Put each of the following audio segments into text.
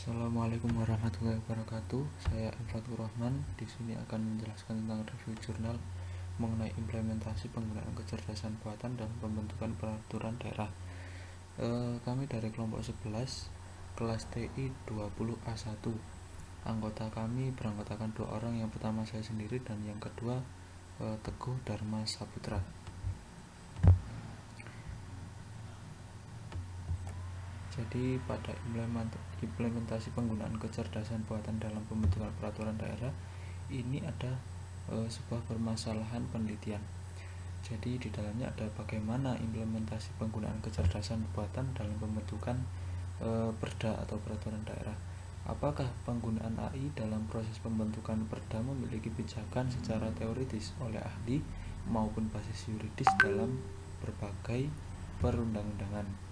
Assalamualaikum warahmatullahi wabarakatuh. Saya Fatur Rahman. Di sini akan menjelaskan tentang review jurnal mengenai implementasi penggunaan kecerdasan buatan dalam pembentukan peraturan daerah. Kami dari kelompok 11 kelas TI 20A1. Anggota kami beranggotakan 2 orang. Yang pertama saya sendiri dan yang kedua Teguh Dharma Saputra. Jadi pada implementasi penggunaan kecerdasan buatan dalam pembentukan peraturan daerah ini ada sebuah permasalahan penelitian. Jadi di dalamnya ada bagaimana implementasi penggunaan kecerdasan buatan dalam pembentukan perda atau peraturan daerah. Apakah penggunaan AI dalam proses pembentukan perda memiliki pijakan secara teoritis oleh ahli maupun basis yuridis dalam berbagai perundang-undangan.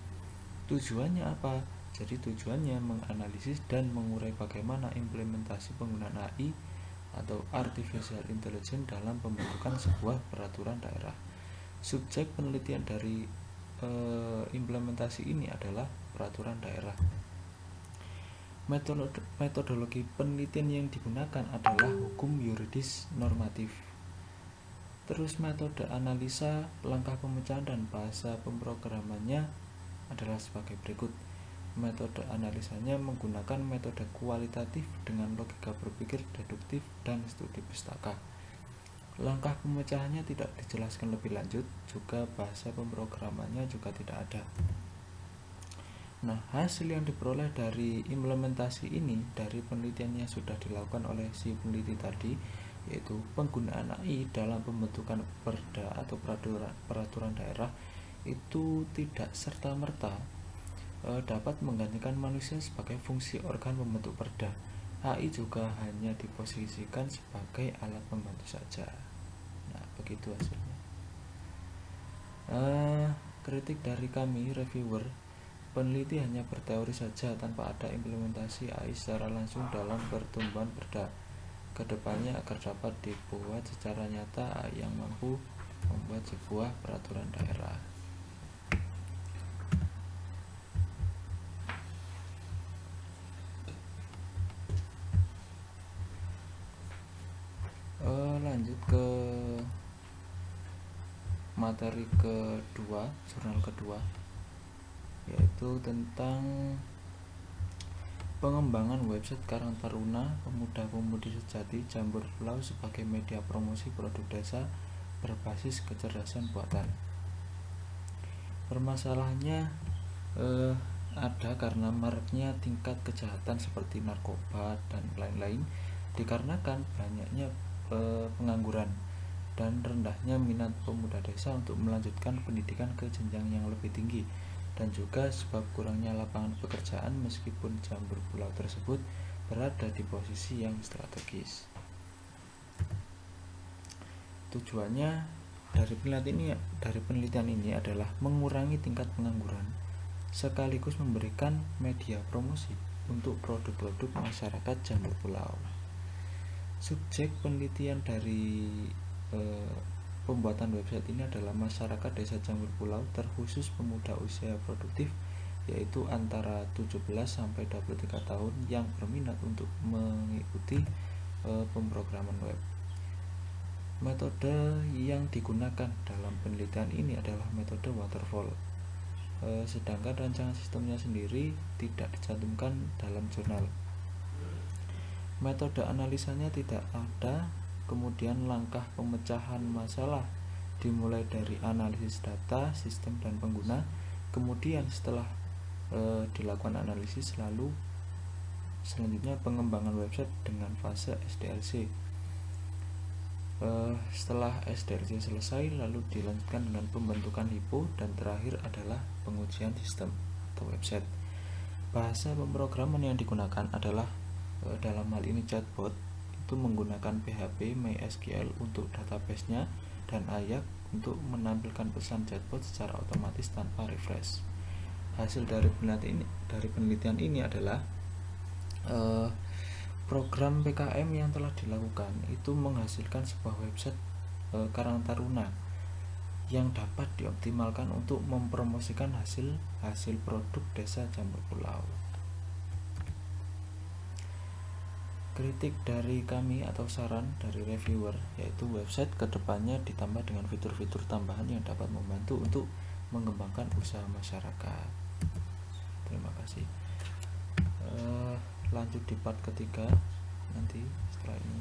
Tujuannya apa? Jadi tujuannya menganalisis dan mengurai bagaimana implementasi penggunaan AI atau Artificial Intelligence dalam pembentukan sebuah peraturan daerah. Subjek penelitian dari implementasi ini adalah peraturan daerah. Metodologi penelitian yang digunakan adalah hukum yuridis normatif. Terus metode analisa, langkah pemecahan dan bahasa pemrogramannya adalah sebagai berikut. Metode analisanya menggunakan metode kualitatif dengan logika berpikir deduktif dan studi pustaka. Langkah pemecahannya tidak dijelaskan lebih lanjut, juga bahasa pemrogramannya juga tidak ada. Nah, hasil yang diperoleh dari implementasi ini dari penelitian yang sudah dilakukan oleh si peneliti tadi, yaitu penggunaan AI dalam pembentukan perda atau peraturan daerah itu tidak serta-merta dapat menggantikan manusia sebagai fungsi organ pembentuk perda. AI juga hanya diposisikan sebagai alat pembantu saja. Nah, begitu hasilnya. Kritik dari kami reviewer, peneliti hanya berteori saja tanpa ada implementasi AI secara langsung dalam pertumbuhan perda. Kedepannya agar dapat dibuat secara nyata AI yang mampu membuat sebuah peraturan daerah. Lanjut ke materi kedua, jurnal kedua, yaitu tentang pengembangan website Karang Taruna Pemuda-Pemudi Sejati Jambur Pulau sebagai media promosi produk desa berbasis kecerdasan buatan. Permasalahannya ada karena maraknya tingkat kejahatan seperti narkoba dan lain-lain, dikarenakan banyaknya pengangguran dan rendahnya minat pemuda desa untuk melanjutkan pendidikan ke jenjang yang lebih tinggi, dan juga sebab kurangnya lapangan pekerjaan meskipun Jambur Pulau tersebut berada di posisi yang strategis. Tujuannya dari penelitian ini adalah mengurangi tingkat pengangguran sekaligus memberikan media promosi untuk produk-produk masyarakat Jambur Pulau. Subjek penelitian dari pembuatan website ini adalah masyarakat desa Jambur Pulau, terkhusus pemuda usia produktif, yaitu antara 17 sampai 23 tahun yang berminat untuk mengikuti pemrograman web. Metode yang digunakan dalam penelitian ini adalah metode waterfall, sedangkan rancangan sistemnya sendiri tidak dicantumkan dalam jurnal. Metode analisanya tidak ada. Kemudian langkah pemecahan masalah dimulai dari analisis data, sistem, dan pengguna. Kemudian setelah dilakukan analisis, lalu selanjutnya pengembangan website dengan fase SDLC. Setelah SDLC selesai, lalu dilanjutkan dengan pembentukan HIPO, dan terakhir adalah pengujian sistem atau website. Bahasa pemrograman yang digunakan adalah dalam hal ini chatbot itu menggunakan PHP MySQL untuk database-nya dan Ajax untuk menampilkan pesan chatbot secara otomatis tanpa refresh. Hasil dari penelitian ini adalah program PKM yang telah dilakukan itu menghasilkan sebuah website Karang Taruna yang dapat dioptimalkan untuk mempromosikan hasil produk desa Jambur Pulau. Kritik dari kami atau saran dari reviewer yaitu website kedepannya ditambah dengan fitur-fitur tambahan yang dapat membantu untuk mengembangkan usaha masyarakat. Terima kasih. Lanjut di part ketiga nanti setelah ini.